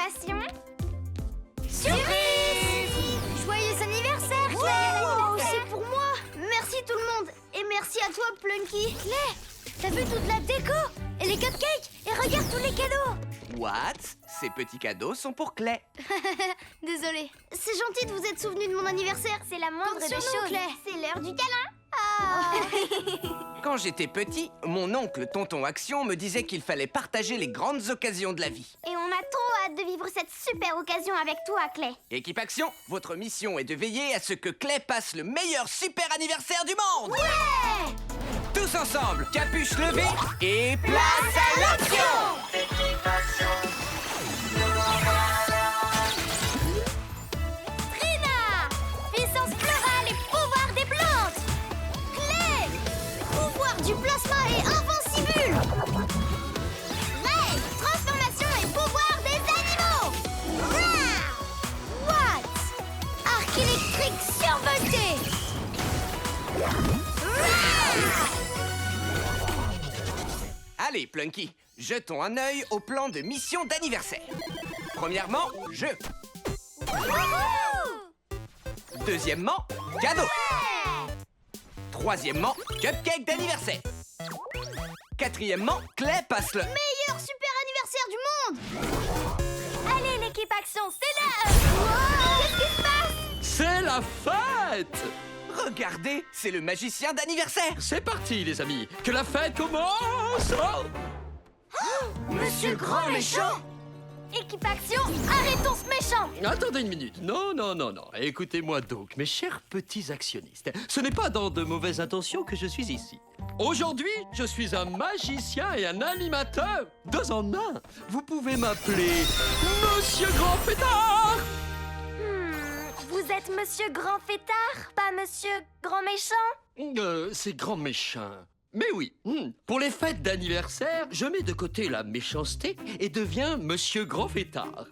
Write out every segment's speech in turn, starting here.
Transformation. Surprise! Joyeux anniversaire, Claire! Wow, c'est pour moi! Merci tout le monde! Et merci à toi, Plunky! Claire, t'as vu toute la déco? Et les cupcakes? Et regarde tous les cadeaux! What? Ces petits cadeaux sont pour Clay. Désolée. C'est gentil de vous être souvenu de mon anniversaire. C'est la moindre des Compte sur nous, choses. Claire. C'est l'heure du câlin. Quand j'étais petit, mon oncle Tonton Action me disait qu'il fallait partager les grandes occasions de la vie. Et on a trop hâte de vivre cette super occasion avec toi, Clay. Équipe Action, votre mission est de veiller à ce que Clay passe le meilleur super anniversaire du monde. Ouais! Tous ensemble, capuche levée et place à l'action! Trina! Puissance florale et pouvoir des plantes! Clay! Pouvoir du plasma et invincible! Ray! Transformation et pouvoir des animaux! What? Arc électrique survolté! Allez, Plunky, jetons un œil au plan de mission d'anniversaire. Premièrement, jeu. Deuxièmement, cadeau. Troisièmement, cupcake d'anniversaire. Quatrièmement, Clay passe le... Meilleur super anniversaire du monde! Allez, l'équipe Action, c'est l'heure! Qu'est-ce qui se passe? C'est la fête! Regardez, c'est le magicien d'anniversaire. C'est parti, les amis! Que la fête commence! Oh! Monsieur Grand Méchant. Équipe Action, arrêtons ce méchant! Attendez une minute. Non, non, non, non. Écoutez-moi donc, mes chers petits actionnistes. Ce n'est pas dans de mauvaises intentions que je suis ici. Aujourd'hui, je suis un magicien et un animateur. Deux en un. Vous pouvez m'appeler Monsieur Grand Fêtard. Vous êtes Monsieur Grand Fêtard, pas Monsieur Grand Méchant? C'est grand méchant. Mais oui, pour les fêtes d'anniversaire, je mets de côté la méchanceté et deviens Monsieur Grand Fêtard.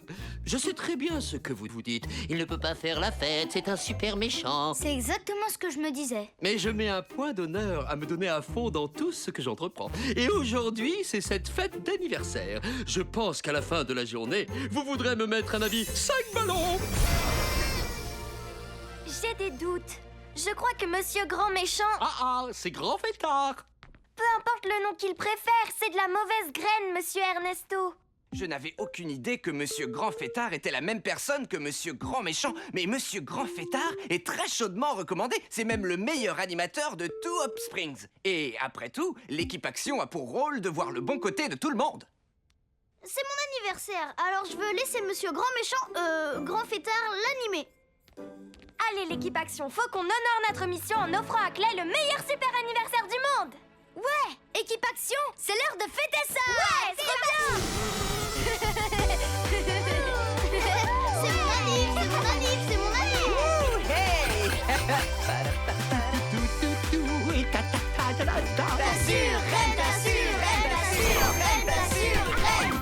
Je sais très bien ce que vous vous dites. Il ne peut pas faire la fête, c'est un super méchant. C'est exactement ce que je me disais. Mais je mets un point d'honneur à me donner à fond dans tout ce que j'entreprends. Et aujourd'hui, c'est cette fête d'anniversaire. Je pense qu'à la fin de la journée, vous voudrez me mettre un avis 5 ballons. J'ai des doutes. Je crois que Monsieur Grand Méchant, Ah, c'est Grand Fêtard. peu importe le nom qu'il préfère, c'est de la mauvaise graine, Monsieur Ernesto. Je n'avais aucune idée que Monsieur Grand Fêtard était la même personne que Monsieur Grand Méchant. Mais Monsieur Grand Fêtard est très chaudement recommandé. C'est même le meilleur animateur de tout Hop Springs. Et après tout, l'équipe Action a pour rôle de voir le bon côté de tout le monde. C'est mon anniversaire, alors je veux laisser Monsieur Grand Méchant, Grand Fêtard, l'animer. Allez, l'équipe Action, faut qu'on honore notre mission en offrant à Clay le meilleur super anniversaire du monde. Ouais, équipe Action, c'est l'heure de fêter ça. Ouais, trop bien. C'est mon anniv, c'est mon anniv, c'est mon anniv. T'assures, reine, t'assure, reine, t'assure, reine, t'assure, reine.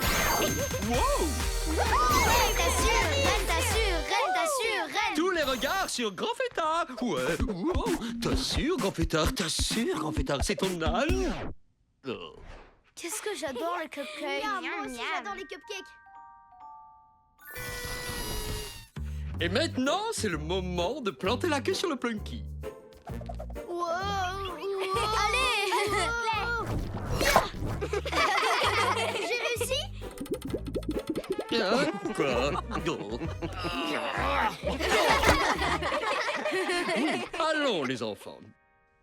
Wow! Reine, t'assure, reine, t'assure, reine, t'assure, reine. Tous les regards sur Grand Fêtard. Ouais, wow. T'assures, Grand Fêtard, t'assures, Grand Fêtard, c'est ton âne. Oh. Qu'est-ce que j'adore les cupcakes. Miam, Moi aussi miam. j'adore les cupcakes. Et maintenant, c'est le moment de planter la queue sur le Plunky. Wow. Allez, J'ai réussi. Hein? Quoi? Oh. Allons, les enfants.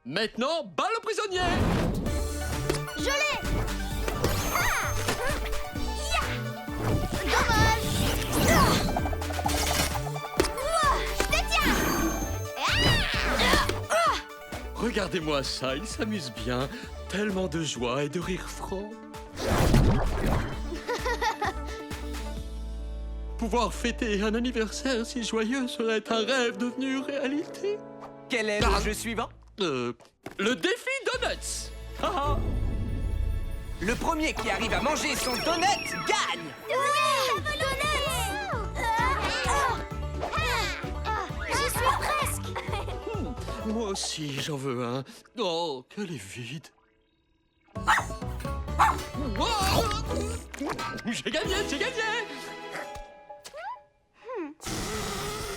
Maintenant, balle aux prisonniers. Je l'ai. Dommage. je te tiens. Regardez-moi ça, il s'amuse bien. Tellement de joie et de rire franc. Pouvoir fêter un anniversaire si joyeux serait un rêve devenu réalité. Quel est le jeu suivant? Le défi Donuts. Ah, ah. Le premier qui arrive à manger son donut gagne. J'y suis presque. Moi aussi, j'en veux un. Oh, qu'elle est vide. Oh, j'ai gagné, j'ai gagné.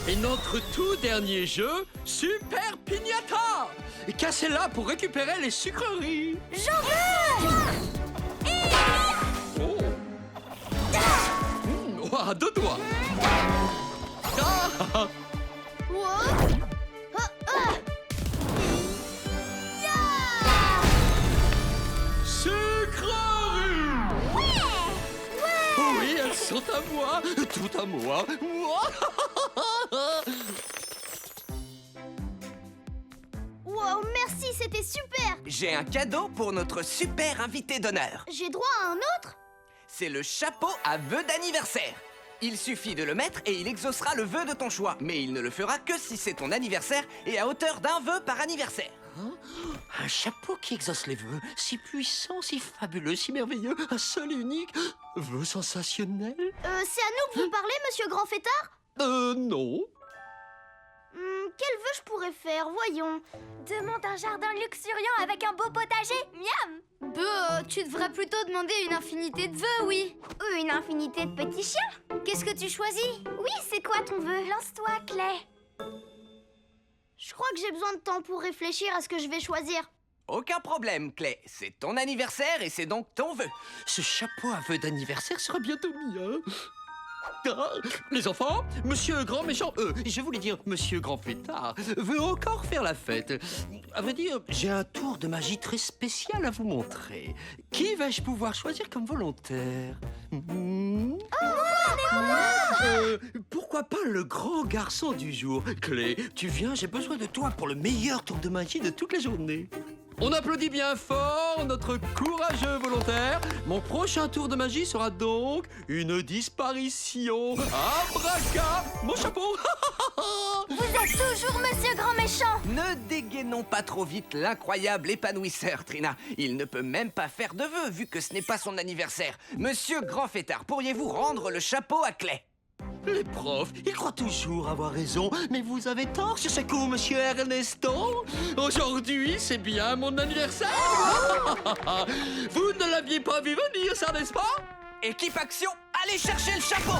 Et notre tout dernier jeu, Super Piñata. Cassez-la pour récupérer les sucreries. J'en veux! Oh. Oh, à deux doigts. Ah. Wow. Ah, ah. Ya. Sucreries. Oui, elles sont à moi, tout à moi. Wow, merci, c'était super. J'ai un cadeau pour notre super invité d'honneur. J'ai droit à un autre? C'est le chapeau à vœux d'anniversaire. Il suffit de le mettre et il exaucera le vœu de ton choix. Mais il ne le fera que si c'est ton anniversaire et à hauteur d'un vœu par anniversaire. Un chapeau qui exauce les vœux, si puissant, si fabuleux, si merveilleux, un seul et unique vœu sensationnel. C'est à nous que vous parlez, monsieur Grand Fêtard? Non. Quel vœu je pourrais faire? Voyons. Demande un jardin luxuriant avec un beau potager. Miam! Tu devrais plutôt demander une infinité de vœux, oui. Une infinité de petits chiens. Qu'est-ce que tu choisis? Oui, c'est quoi ton vœu? Lance-toi, Clay. Je crois que j'ai besoin de temps pour réfléchir à ce que je vais choisir. Aucun problème, Clay. C'est ton anniversaire et c'est donc ton vœu. Ce chapeau à vœux d'anniversaire sera bientôt mien. Ah, les enfants, Monsieur Grand Méchant, je voulais dire Monsieur Grand Fêtard, veut encore faire la fête. À vrai dire, j'ai un tour de magie très spécial à vous montrer. Qui vais-je pouvoir choisir comme volontaire? Pourquoi pas le grand garçon du jour? Clé, tu viens, j'ai besoin de toi pour le meilleur tour de magie de toute la journée. On applaudit bien fort notre courageux volontaire. Mon prochain tour de magie sera donc une disparition. Abraca, mon chapeau. Vous êtes toujours Monsieur Grand Méchant. Ne dégainons pas trop vite l'incroyable épanouisseur, Trina. Il ne peut même pas faire de vœux vu que ce n'est pas son anniversaire. Monsieur Grand Fêtard, pourriez-vous rendre le chapeau à Clay? Les profs, ils croient toujours avoir raison, mais vous avez tort sur ce coup, monsieur Ernesto. Aujourd'hui, c'est bien mon anniversaire. Vous ne l'aviez pas vu venir, ça, n'est-ce pas? Équipe action, allez chercher le chapeau!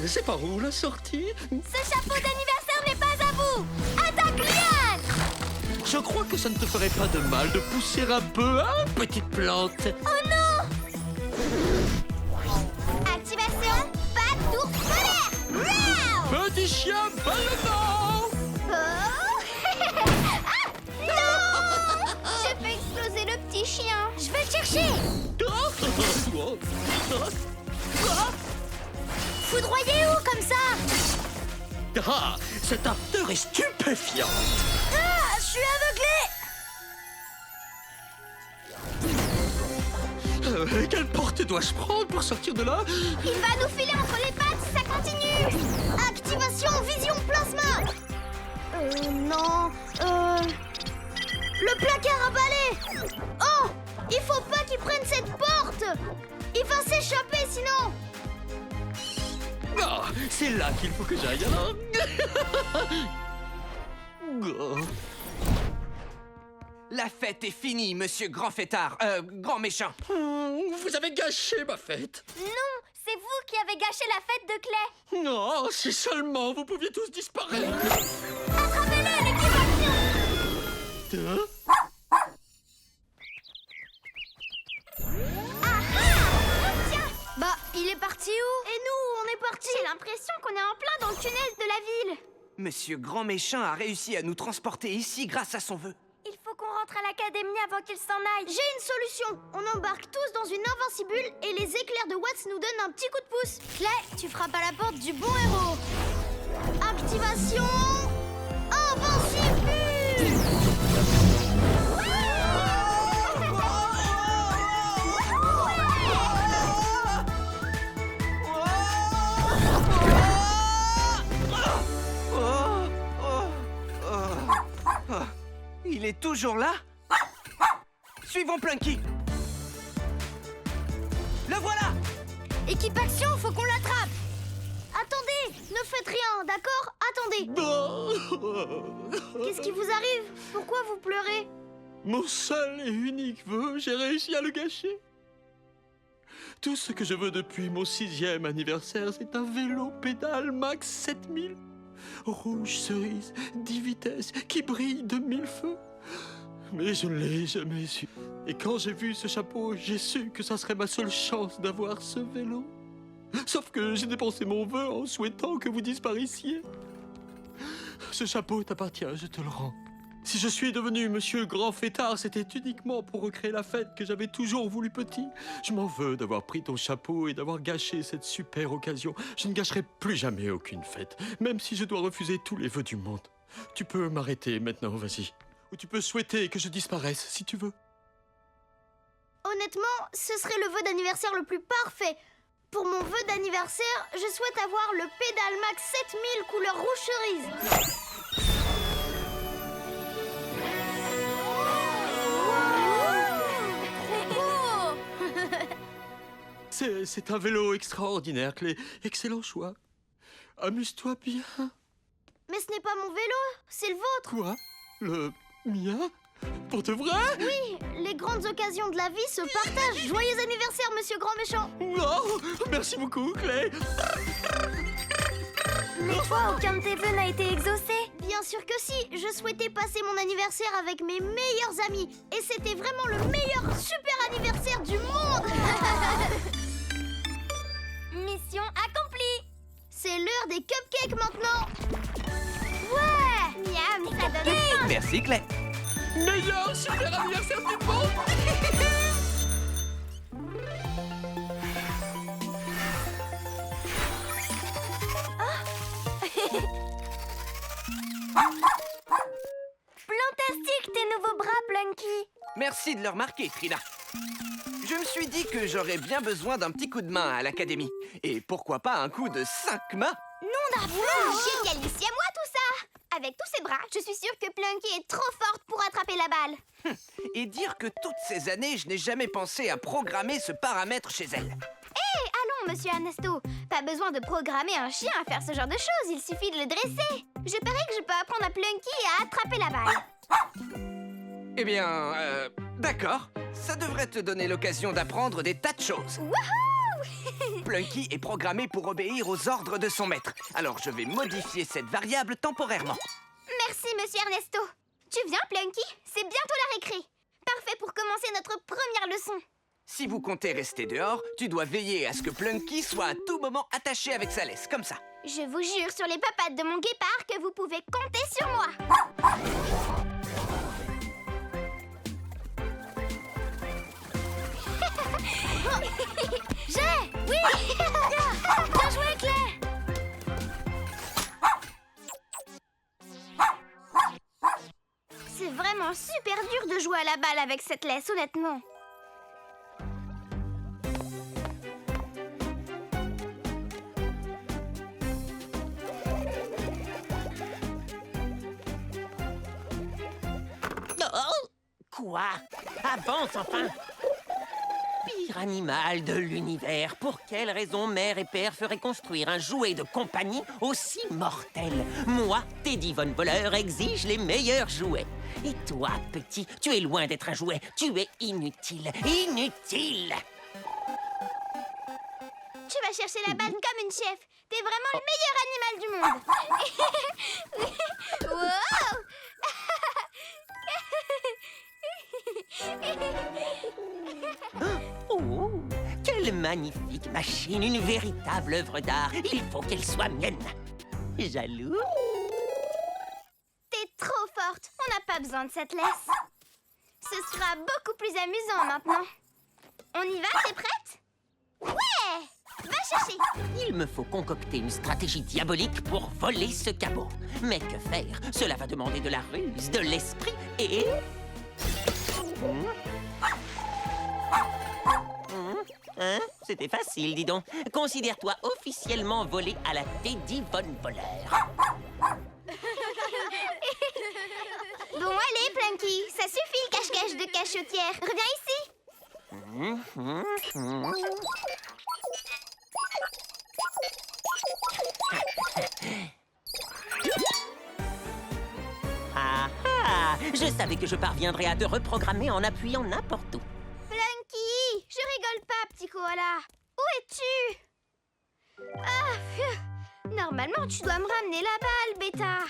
C'est par où la sortie? Ce chapeau d'anniversaire n'est pas à vous. Attaque, Liane! Je crois que ça ne te ferait pas de mal de pousser un peu, hein, petite plante? Oh non! Activation, patte d'ours polaire. Wow. Petit chien ballonnant! Oh. Ah, non. J'ai fait exploser le petit chien. Je vais le chercher. Foudroyez où comme ça? Ah, cette ardeur est stupéfiante! Ah, je suis aveuglé. Quelle porte dois-je prendre pour sortir de là? Il va nous filer entre les pattes si ça continue. Activation vision plasma. Non. Le placard à balai. Oh, il faut pas qu'il prenne cette porte. Il va s'échapper sinon. Ah, c'est là qu'il faut que j'aille alors. Oh. La fête est finie, monsieur Grand Fêtard, Grand Méchant. Vous avez gâché ma fête. Non, c'est vous qui avez gâché la fête de Clay. Non, si seulement vous pouviez tous disparaître. Attrapez-le, l'équipe action. Hein? Bah, il est parti où? Et nous, on est parti. J'ai l'impression qu'on est en plein dans le tunnel de la ville. Monsieur Grand Méchant a réussi à nous transporter ici grâce à son vœu. Il faut qu'on rentre à l'académie avant qu'il s'en aille. J'ai une solution. On embarque tous dans une invincibule et les éclairs de Watts nous donnent un petit coup de pouce. Clay, tu frappes à la porte du bon héros. Activation invincibule. Il est toujours là? Suivons Plunky. Le voilà! Équipe action, faut qu'on l'attrape. Attendez, ne faites rien, d'accord? Attendez. Qu'est-ce qui vous arrive? Pourquoi vous pleurez? Mon seul et unique vœu, j'ai réussi à le gâcher. Tout ce que je veux depuis mon 6e anniversaire, c'est un vélo pédale max 7000. Rouge cerise, 10 vitesses, qui brille de 1000 feux. Mais je ne l'ai jamais su. Et quand j'ai vu ce chapeau, j'ai su que ça serait ma seule chance d'avoir ce vélo. Sauf que j'ai dépensé mon vœu en souhaitant que vous disparaissiez. Ce chapeau t'appartient, je te le rends. Si je suis devenu Monsieur Grand Fêtard, c'était uniquement pour recréer la fête que j'avais toujours voulu petit. Je m'en veux d'avoir pris ton chapeau et d'avoir gâché cette super occasion. Je ne gâcherai plus jamais aucune fête, même si je dois refuser tous les vœux du monde. Tu peux m'arrêter maintenant, vas-y. Ou tu peux souhaiter que je disparaisse, si tu veux. Honnêtement, ce serait le vœu d'anniversaire le plus parfait. Pour mon vœu d'anniversaire, je souhaite avoir le Pédale Max 7000 couleur rouge cerise. C'est un vélo extraordinaire, Clé. Excellent choix. Amuse-toi bien. Mais ce n'est pas mon vélo, c'est le vôtre. Quoi? Le mien? Pour de vrai? Oui, les grandes occasions de la vie se partagent. Joyeux anniversaire, monsieur Grand Méchant. Oh, merci beaucoup, Clé. Mais toi, aucun de tes vœux n'a été exaucé. Bien sûr que si, je souhaitais passer mon anniversaire avec mes meilleurs amis. Et c'était vraiment le meilleur super anniversaire du monde. Mission accomplie. C'est l'heure des cupcakes maintenant. Ouais. Miam, ça donne faim. Merci, Clay. Meilleur super anniversaire du monde. Plantastique tes nouveaux bras, Plunky. Merci de le remarquer, Trina. Je me suis dit que j'aurais bien besoin d'un petit coup de main à l'académie. Et pourquoi pas un coup de 5 mains? Génialissime, moi tout ça. Avec tous ces bras, je suis sûre que Plunky est trop forte pour attraper la balle. Et dire que toutes ces années, je n'ai jamais pensé à programmer ce paramètre chez elle. Allons, monsieur Ernesto. Pas besoin de programmer un chien à faire ce genre de choses, il suffit de le dresser. Je parie que je peux apprendre à Plunky à attraper la balle. Eh bien, d'accord. Ça devrait te donner l'occasion d'apprendre des tas de choses. Plunky est programmé pour obéir aux ordres de son maître. Alors je vais modifier cette variable temporairement. Merci, monsieur Ernesto. Tu viens, Plunky? C'est bientôt la récré. Parfait pour commencer notre première leçon. Si vous comptez rester dehors, tu dois veiller à ce que Plunky soit à tout moment attaché avec sa laisse, comme ça. Je vous jure sur les papates de mon guépard que vous pouvez compter sur moi. Oui. Bien joué, Claire. C'est vraiment super dur de jouer à la balle avec cette laisse, honnêtement. Oh! Quoi? Avance enfin! Pire animal de l'univers, pour quelle raison mère et père feraient construire un jouet de compagnie aussi mortel? Moi, Teddy Von Voleur, exige les meilleurs jouets. Et toi, petit, tu es loin d'être un jouet. Tu es inutile. Inutile! Tu vas chercher la balle comme une chef. T'es vraiment le meilleur animal du monde. Wow! Oh! Quelle magnifique machine, une véritable œuvre d'art. Il faut qu'elle soit mienne. Jaloux? T'es trop forte. On n'a pas besoin de cette laisse. Ce sera beaucoup plus amusant maintenant. On y va, t'es prête? Ouais! Va chercher. Il me faut concocter une stratégie diabolique pour voler ce cabot. Mais que faire? Cela va demander de la ruse, de l'esprit et... Hein? C'était facile, dis donc. Considère-toi officiellement volé à la Teddy Von Voleur. Bon, allez, Plunky. Ça suffit le cache-cache de cachotière. Reviens ici. Ah ah! Je savais que je parviendrais à te reprogrammer en appuyant n'importe où. Plunky, je rigole pas, petit Koala. Où es-tu? Ah, phew. Normalement, tu dois me ramener la balle, Bêta.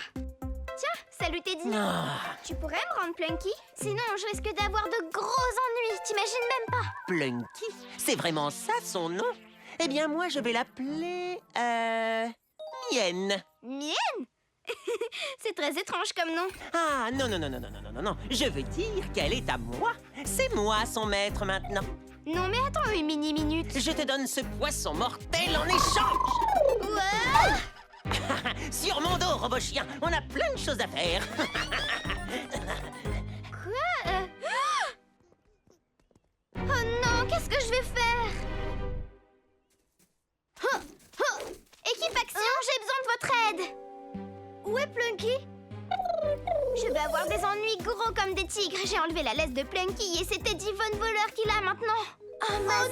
Tiens, salut Teddy. Ah, Tu pourrais me rendre Plunky? Sinon, je risque d'avoir de gros ennuis. T'imagines même pas. Plunky? C'est vraiment ça son nom? Eh bien, moi, je vais l'appeler... Mienne. Mienne? C'est très étrange comme nom. Ah, non, non, non, non, non, non, non, non. Je veux dire qu'elle est à moi. C'est moi son maître maintenant. Non, mais attends une mini-minute. Je te donne ce poisson mortel en échange. Ouah! Sur mon dos, robot chien, on a plein de choses à faire. Quoi? Oh non, qu'est-ce que je vais faire? Équipe Action, j'ai besoin de votre aide. Où est Plunky? Je vais avoir des ennuis gros comme des tigres. J'ai enlevé la laisse de Plunky et c'était Divon Voleur qui l'a maintenant. Oh non!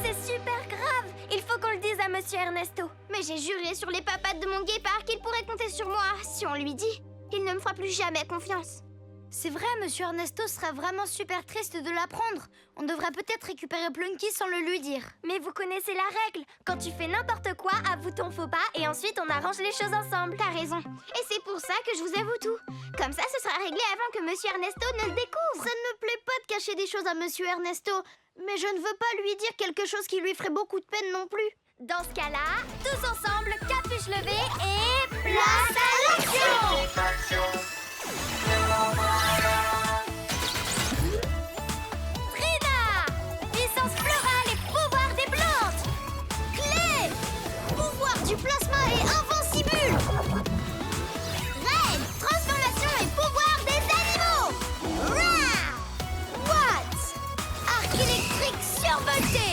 C'est super grave! Il faut qu'on le dise à Monsieur Ernesto. Mais j'ai juré sur les papates de mon guépard qu'il pourrait compter sur moi. Si on lui dit, il ne me fera plus jamais confiance. C'est vrai, Monsieur Ernesto serait vraiment super triste de l'apprendre. On devrait peut-être récupérer Plunky sans le lui dire. Mais vous connaissez la règle. Quand tu fais n'importe quoi, avoue ton faux pas et ensuite on arrange les choses ensemble. T'as raison. Et c'est pour ça que je vous avoue tout. Comme ça, ce sera réglé avant que Monsieur Ernesto ne le découvre. Ça ne me plaît pas de cacher des choses à Monsieur Ernesto. Mais je ne veux pas lui dire quelque chose qui lui ferait beaucoup de peine non plus. Dans ce cas-là, tous ensemble, capuche levée et... Place à l'action! Trina! Puissance florale et pouvoir des plantes! Clé! Pouvoir du plasma et invincibule! Raid! Transformation et pouvoir des animaux! Rah! What? Arc électrique survolté!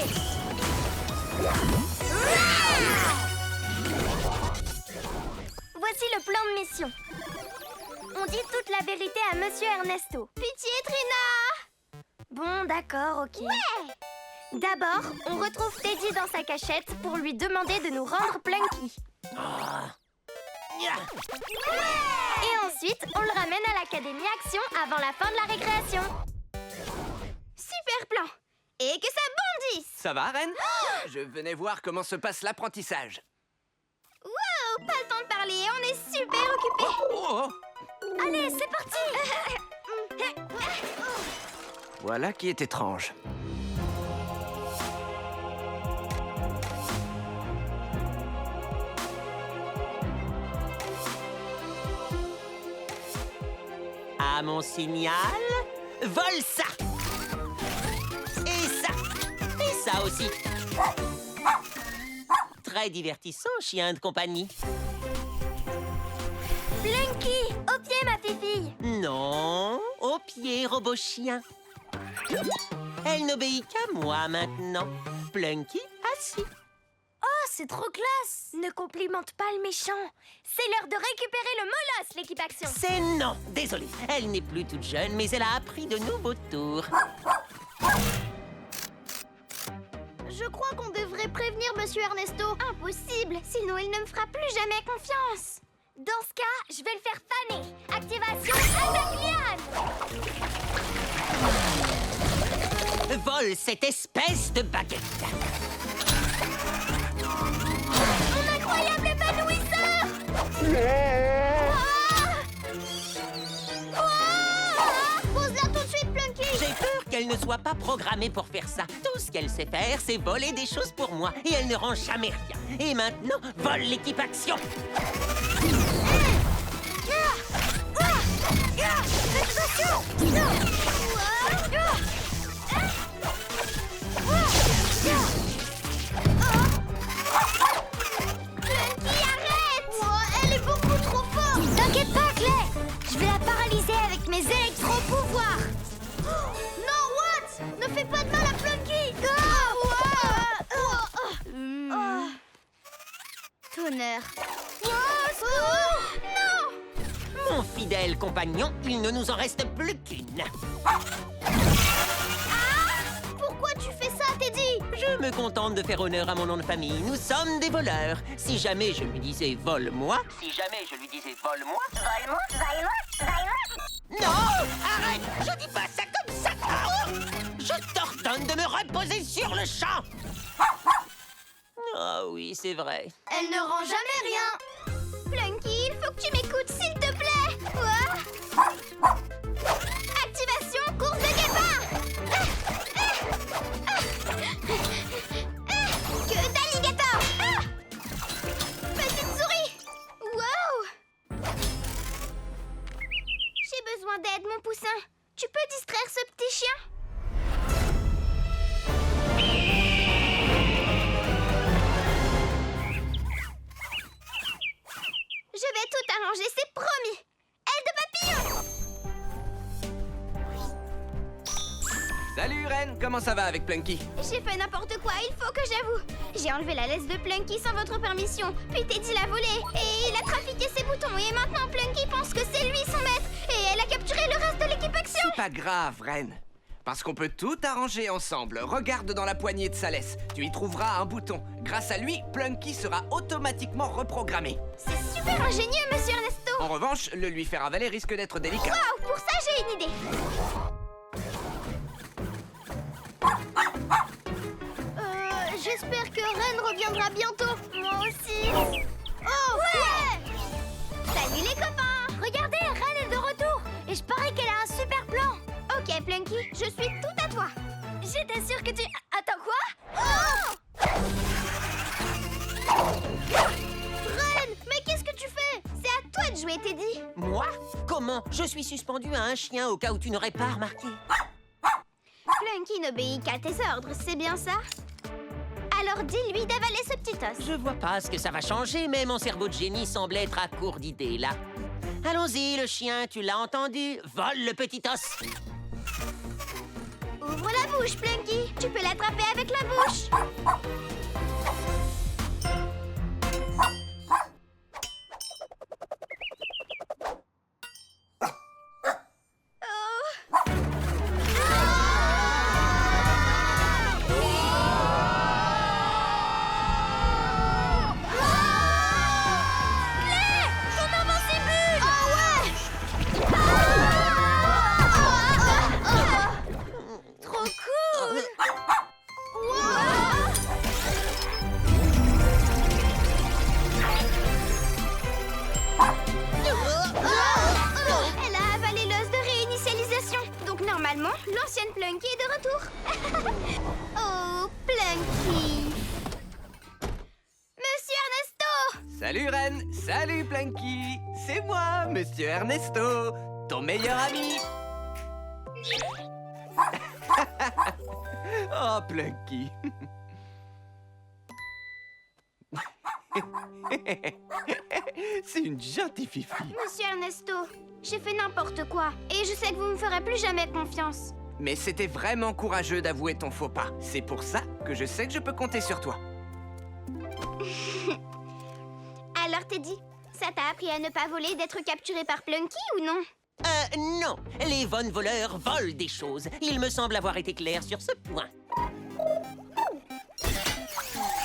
Rah! Voici le plan de mission. On dit toute la vérité à Monsieur Ernesto. Pitié, Trina! Bon, d'accord, ok. Ouais! D'abord, on retrouve Teddy dans sa cachette pour lui demander de nous rendre Plunky. Et ensuite, on le ramène à l'Académie Action avant la fin de la récréation. Super plan! Et que ça bondisse! Ça va, Reine? Je venais voir comment se passe l'apprentissage. Wow! Pas le temps de parler, on est super occupés! Oh, oh. Allez, c'est parti! Voilà qui est étrange. À mon signal, vole ça. Et ça. Et ça aussi. Très divertissant, chien de compagnie. Plunky, au pied, ma fille. Non, au pied, robot chien. Elle n'obéit qu'à moi maintenant. Plunky, assis. Oh, c'est trop classe. Ne complimente pas le méchant. C'est l'heure de récupérer le molosse, l'équipe Action. C'est non, désolé. Elle n'est plus toute jeune, mais elle a appris de nouveaux tours. Je crois qu'on devrait prévenir Monsieur Ernesto. Impossible, sinon il ne me fera plus jamais confiance. Dans ce cas, je vais le faire faner. Activation Attaque. Vole cette espèce de baguette. Mon incroyable épanouisseur. Pose-la tout de suite, Plunky. J'ai peur qu'elle ne soit pas programmée pour faire ça. Tout ce qu'elle sait faire, c'est voler des choses pour moi. Et elle ne rend jamais rien. Et maintenant, vole l'équipe Action. Plunky, arrête! Elle est beaucoup trop forte. T'inquiète pas, Clay. Je vais la paralyser avec mes électro-pouvoirs. Non, what? Ne fais pas de mal à Plunky. Tonnerre. Non! Mon fidèle compagnon, il ne nous en reste plus qu'une. Pourquoi tu fais ça, Teddy? Je me contente de faire honneur à mon nom de famille. Nous sommes des voleurs. Si jamais je lui disais vole-moi... Si jamais je lui disais vole-moi... Vole-moi, vole-moi, vole-moi. Non! Arrête! Je dis pas ça comme ça! Je t'ordonne de me reposer sur le champ! Ah oui, c'est vrai. Elle ne rend jamais rien. Plunky, il faut que tu m'écoutes, s'il te plaît. Ouah. Activation, course de guépard. Que d'alligator. Petite souris. Wow. J'ai besoin d'aide, mon poussin. Tu peux distraire ce petit chien? Je vais tout arranger, c'est promis. Aile de papillon. Salut Ren, comment ça va avec Plunky? J'ai fait n'importe quoi, il faut que j'avoue. J'ai enlevé la laisse de Plunky sans votre permission, puis Teddy l'a volée, et il a trafiqué ses boutons, et maintenant Plunky pense que c'est lui son maître, et elle a capturé le reste de l'équipe Action. C'est pas grave, Ren. Parce qu'on peut tout arranger ensemble. Regarde dans la poignée de sa laisse. Tu y trouveras un bouton. Grâce à lui, Plunky sera automatiquement reprogrammé. C'est super ingénieux, monsieur Ernesto. En revanche, le lui faire avaler risque d'être délicat. Waouh, pour ça j'ai une idée. J'espère que Ren reviendra bientôt. Moi aussi. Oh, ouais. Salut les copains. Regardez, Ren est de retour. Et je parie qu'elle a un super plan. Ok, Plunky, je suis tout à toi. J'étais sûre que tu... Attends, quoi? Oh! Ren, mais qu'est-ce que tu fais? C'est à toi de jouer, Teddy. Moi? Comment? Je suis suspendu à un chien au cas où tu n'aurais pas remarqué. Plunky n'obéit qu'à tes ordres, c'est bien ça? Alors dis-lui d'avaler ce petit os. Je vois pas ce que ça va changer, mais mon cerveau de génie semble être à court d'idées, là. Allons-y, le chien, tu l'as entendu? Vole le petit os. Ouvre la bouche, Plunky. Tu peux l'attraper avec la bouche. Trop cool. Elle a avalé l'os de réinitialisation. Donc normalement, l'ancienne Plunky est de retour. Oh, Plunky. Monsieur Ernesto. Salut Ren, salut Plunky. C'est moi, Monsieur Ernesto, ton meilleur ami. Oh, Plunky. C'est une gentille fifi. Monsieur Ernesto, j'ai fait n'importe quoi. Et je sais que vous me ferez plus jamais confiance. Mais c'était vraiment courageux d'avouer ton faux pas. C'est pour ça que je sais que je peux compter sur toi. Alors Teddy, ça t'a appris à ne pas voler, d'être capturé par Plunky ou non? Non. Les Von voleurs volent des choses. Il me semble avoir été clair sur ce point.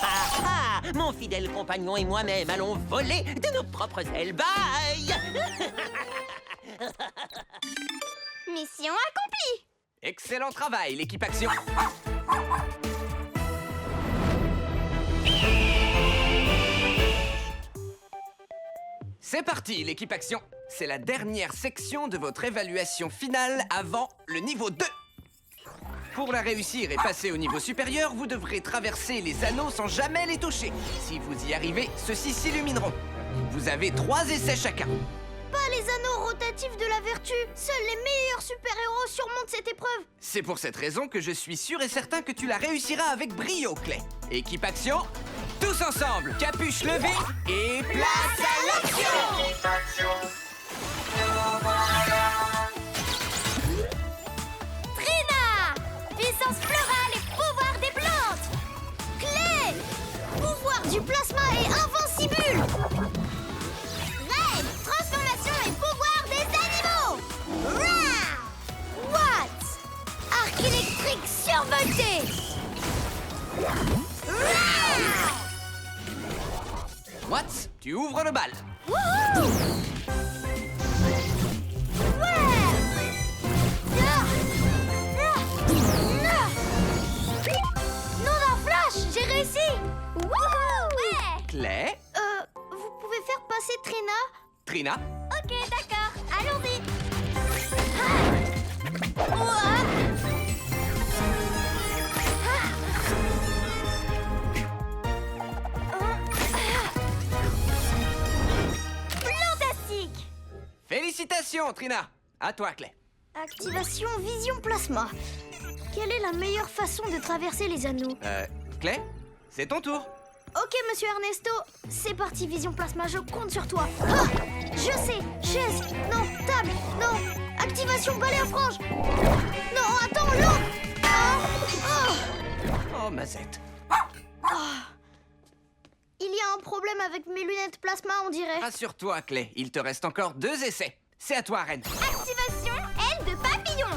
Ah ah! Mon fidèle compagnon et moi-même allons voler de nos propres ailes. Bye! Mission accomplie! Excellent travail, l'équipe Action. C'est parti, l'équipe Action. C'est la dernière section de votre évaluation finale avant le niveau 2. Pour la réussir et passer au niveau supérieur, vous devrez traverser les anneaux sans jamais les toucher. Si vous y arrivez, ceux-ci s'illumineront. Vous avez 3 essais chacun. Pas les anneaux rotatifs de la vertu. Seuls les meilleurs super-héros surmontent cette épreuve. C'est pour cette raison que je suis sûr et certain que tu la réussiras avec brio, Clay. Équipe Action, tous ensemble, capuche levée et place à l'action! Trina, puissance florale et pouvoir des plantes. Clé! Pouvoir du plasma et invincible! Red! Transformation et pouvoir des animaux! Rah! What? Arc électrique survolté. Rah! Watts, tu ouvres le bal. Wouhou! Ouais! Non, non, Flash, j'ai réussi. Wouhou! Clay, Vous pouvez faire passer Trina? Trina. Ok, d'accord. Allons-y. Fantastique. Félicitations, Trina. À toi, Clay. Activation Vision Plasma. Quelle est la meilleure façon de traverser les anneaux? Clay, c'est ton tour. Ok, monsieur Ernesto. C'est parti, Vision Plasma, je compte sur toi. Ah, je sais. Chaise. Non. Table. Non. Activation balai à franges. Non, attends, l'eau. Oh, Mazette. Il y a un problème avec mes lunettes plasma, on dirait. Rassure-toi, Clay, il te reste encore 2 essais. C'est à toi, Reine. Activation aile de papillon.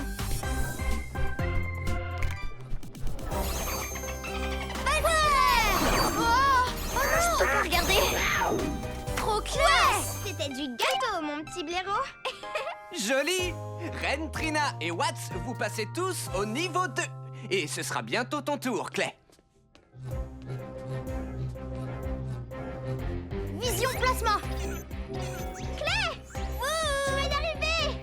Je peux pas regarder. Trop classe. C'était du gâteau, mon petit blaireau. Joli. Reine, Trina et Watts, vous passez tous au niveau 2. Et ce sera bientôt ton tour, Clay. Vision Plasma. Clay, je vais y arriver.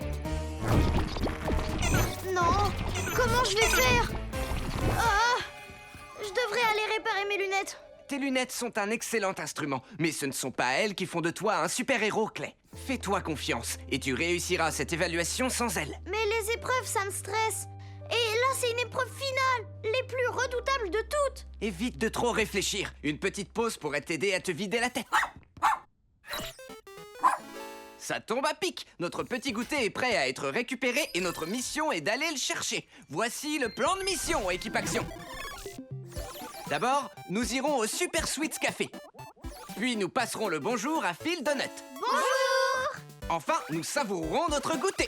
Non, comment je vais faire? Je devrais aller réparer mes lunettes. Tes lunettes sont un excellent instrument, mais ce ne sont pas elles qui font de toi un super-héros, Clay. Fais-toi confiance, et tu réussiras cette évaluation sans elles. Mais les épreuves, ça me stresse. Et là, c'est une épreuve finale, les plus redoutables de toutes. Évite de trop réfléchir. Une petite pause pourrait t'aider à te vider la tête. Ça tombe à pic. Notre petit goûter est prêt à être récupéré et notre mission est d'aller le chercher. Voici le plan de mission, équipe action. D'abord, nous irons au Super Sweets Café. Puis nous passerons le bonjour à Phil Donut. Bonjour. Enfin, nous savourerons notre goûter.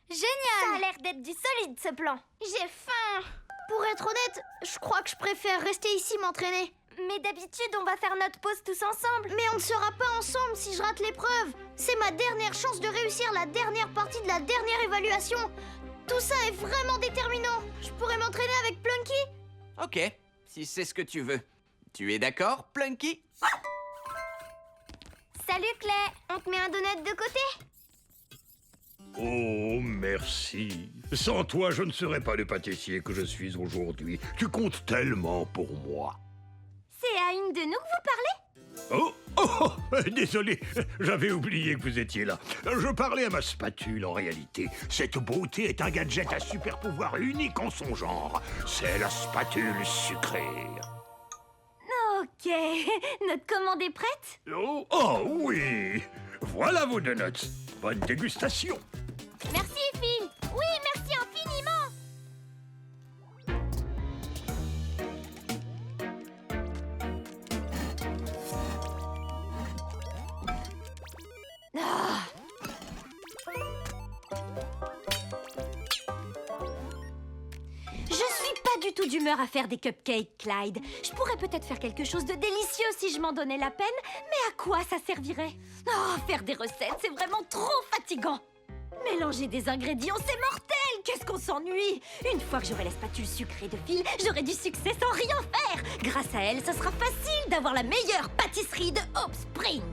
Génial. Ça a l'air d'être du solide, ce plan. J'ai faim. Pour être honnête, je crois que je préfère rester ici m'entraîner. Mais d'habitude, on va faire notre pause tous ensemble. Mais on ne sera pas ensemble si je rate l'épreuve. C'est ma dernière chance de réussir la dernière partie de la dernière évaluation. Tout ça est vraiment déterminant. Je pourrais m'entraîner avec Plunky? Ok, si c'est ce que tu veux. Tu es d'accord, Plunky? Salut, Clay. On te met un donut de côté? Oh, merci. Sans toi, je ne serais pas le pâtissier que je suis aujourd'hui. Tu comptes tellement pour moi. C'est à une de nous que vous parlez? Désolé, j'avais oublié que vous étiez là. Je parlais à ma spatule en réalité. Cette beauté est un gadget à super pouvoir unique en son genre. C'est la spatule sucrée. Ok. Notre commande est prête? Oh oui. Voilà vos donuts. Bonne dégustation. Merci, Phil. Oui, merci infiniment. Je suis pas du tout d'humeur à faire des cupcakes, Clyde. Je pourrais peut-être faire quelque chose de délicieux si je m'en donnais la peine, mais à quoi ça servirait? Oh, faire des recettes, c'est vraiment trop fatigant. Mélanger des ingrédients, c'est mortel! Qu'est-ce qu'on s'ennuie! Une fois que j'aurai la spatule sucrée de Phil, j'aurai du succès sans rien faire! Grâce à elle, ce sera facile d'avoir la meilleure pâtisserie de Hope Springs!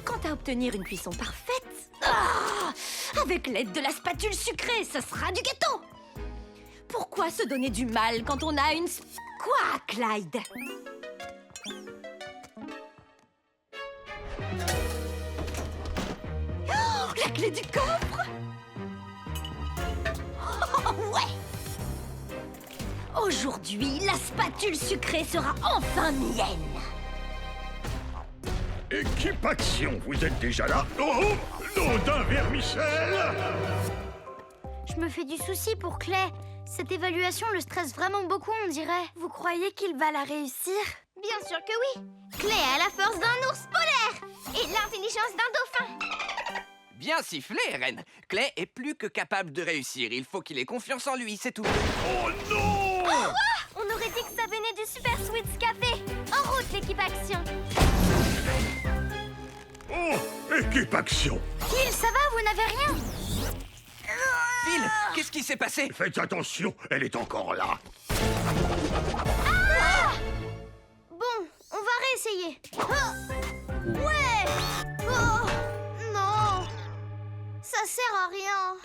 Quant à obtenir une cuisson parfaite, avec l'aide de la spatule sucrée, ce sera du gâteau! Pourquoi se donner du mal quand on a une... Quoi, Clyde? Oh, la clé du coffre! Oh, ouais! Aujourd'hui, la spatule sucrée sera enfin mienne! Équipe action, vous êtes déjà là? Oh, nom d'un vermicelle! Je me fais du souci pour Clay. Cette évaluation le stresse vraiment beaucoup, on dirait. Vous croyez qu'il va la réussir? Bien sûr que oui. Clay a la force d'un ours polaire et l'intelligence d'un dauphin. Bien sifflé, Reine. Clay est plus que capable de réussir. Il faut qu'il ait confiance en lui, c'est tout. Oh non! On aurait dit que ça venait du Super Sweets Café. En route, l'équipe action. Oh, équipe action! Phil, ça va? Vous n'avez rien? Phil, qu'est-ce qui s'est passé? Faites attention, elle est encore là. Ah! essayer. Ah, ouais. Oh, non. Ça sert à rien.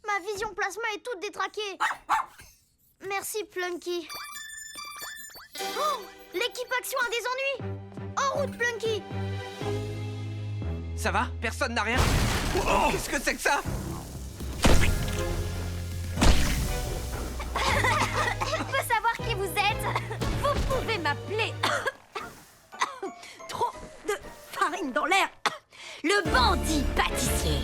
Ma vision plasma est toute détraquée. Merci, Plunky. Oh, l'équipe Action a des ennuis. En route, Plunky. Ça va? Personne n'a rien? Oh, qu'est-ce que c'est que ça? Je peux savoir qui vous êtes? Vous pouvez m'appeler... Trop de farine dans l'air. Le bandit pâtissier.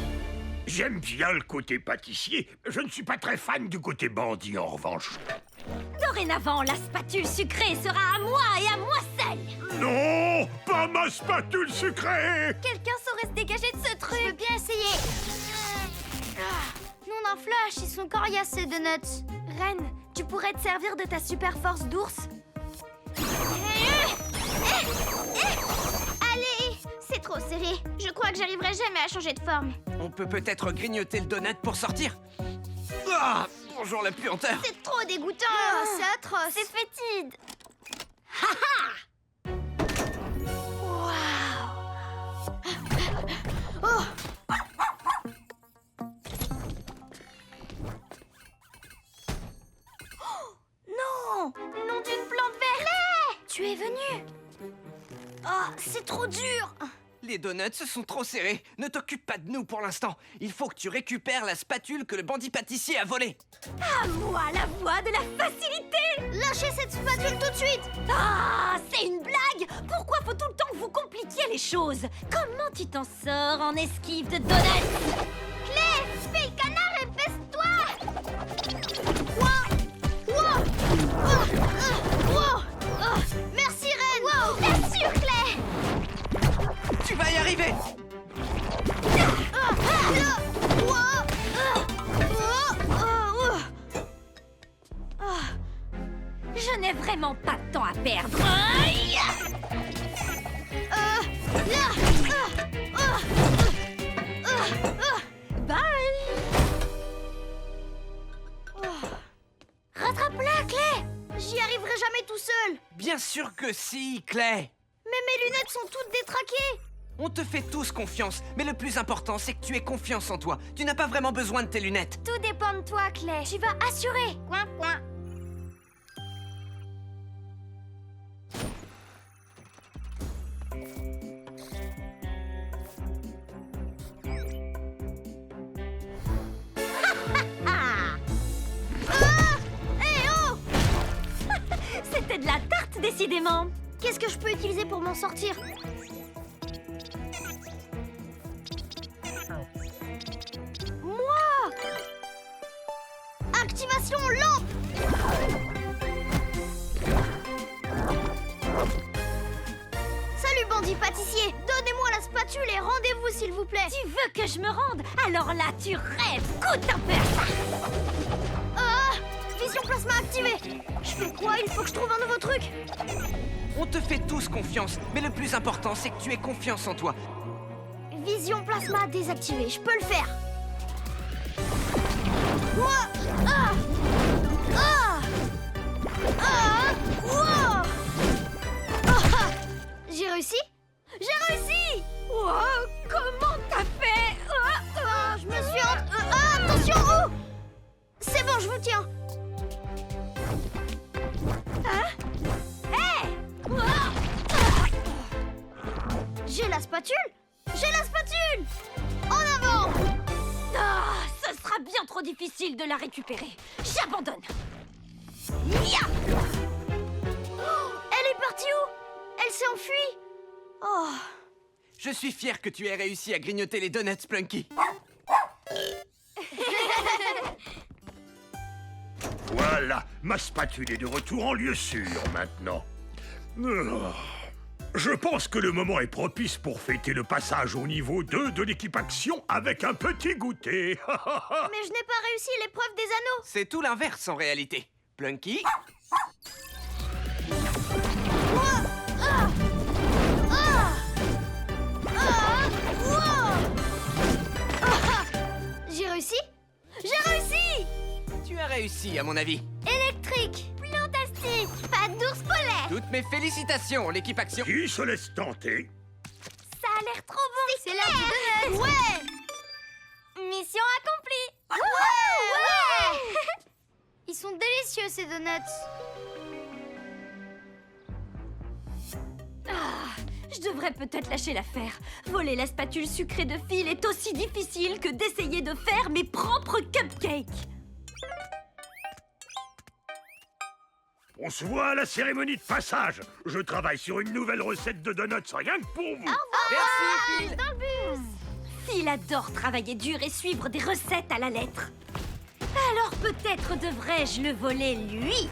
J'aime bien le côté pâtissier. Je ne suis pas très fan du côté bandit, en revanche. Dorénavant, la spatule sucrée sera à moi et à moi seule. Non, pas ma spatule sucrée. Quelqu'un saurait se dégager de ce truc. Je veux bien essayer. Non, d'un flash, ils sont coriaces ces donuts. Reine, tu pourrais te servir de ta super force d'ours? Allez, c'est trop serré. Je crois que j'arriverai jamais à changer de forme. On peut peut-être grignoter le donut pour sortir? Ah, bonjour la puanteur. C'est trop dégoûtant. C'est atroce. C'est fétide. Non, nom d'une plante verte. Tu es venu. Ah, c'est trop dur. Les donuts sont trop serrés. Ne t'occupe pas de nous pour l'instant. Il faut que tu récupères la spatule que le bandit pâtissier a volée. À moi la voix de la facilité. Lâchez cette spatule tout de suite. Ah, c'est une blague. Pourquoi faut tout le temps que vous compliquiez les choses? Comment tu t'en sors en esquive de donuts? Clé, fais le canard et baisse-toi. Wow. Merci, Reine. Bien sûr, Clé. Tu vas y arriver. Je n'ai vraiment pas de temps à perdre. Bye. Rattrape-la, Clé. J'y arriverai jamais tout seul. Bien sûr que si, Clay. Mais mes lunettes sont toutes détraquées. On te fait tous confiance, mais le plus important, c'est que tu aies confiance en toi. Tu n'as pas vraiment besoin de tes lunettes. Tout dépend de toi, Clé. Tu vas assurer. Coin, coin. C'était de la tarte, décidément. Qu'est-ce que je peux utiliser pour m'en sortir? Moi! Activation lampe! Salut, bandit pâtissier! Donnez-moi la spatule et rendez-vous, s'il vous plaît! Tu veux que je me rende? Alors là, tu rêves. Goûte un peu à ça. Ah! Vision plasma activée! Je fais quoi? Il faut que je trouve un nouveau truc! On te fait tous confiance, mais le plus important, c'est que tu aies confiance en toi. Vision plasma désactivée, je peux le faire! Ouah! Ah! Ah! Ah! Ouah! Ah! J'ai réussi? J'ai réussi! Wow, comment t'as fait? Ah, je me suis attention! Oh! C'est bon, je vous tiens! J'ai la spatule! J'ai la spatule! En avant! Ah, ce sera bien trop difficile de la récupérer. J'abandonne. Nia! Elle est partie où? Elle s'est enfuie! Oh! Je suis fier que tu aies réussi à grignoter les donuts, Plunky. Voilà, ma spatule est de retour en lieu sûr maintenant. Je pense que le moment est propice pour fêter le passage au niveau 2 de l'équipe Action avec un petit goûter. Mais je n'ai pas réussi l'épreuve des anneaux! C'est tout l'inverse en réalité. Plunky, J'ai réussi? J'ai réussi! tu as réussi à mon avis. Électrique! Plantastique! Pas d'ours polaire! Toutes mes félicitations, l'équipe Action. Qui se laisse tenter? Ça a l'air trop bon. C'est l'heure du donut. Ouais. Mission accomplie. Ouais. Ils sont délicieux, ces donuts. Je devrais peut-être lâcher l'affaire. Voler la spatule sucrée de Phil est aussi difficile que d'essayer de faire mes propres cupcakes. On se voit à la cérémonie de passage. Je travaille sur une nouvelle recette de donuts rien que pour vous. Merci, Phil. Phil adore travailler dur et suivre des recettes à la lettre. Alors peut-être devrais-je le voler lui.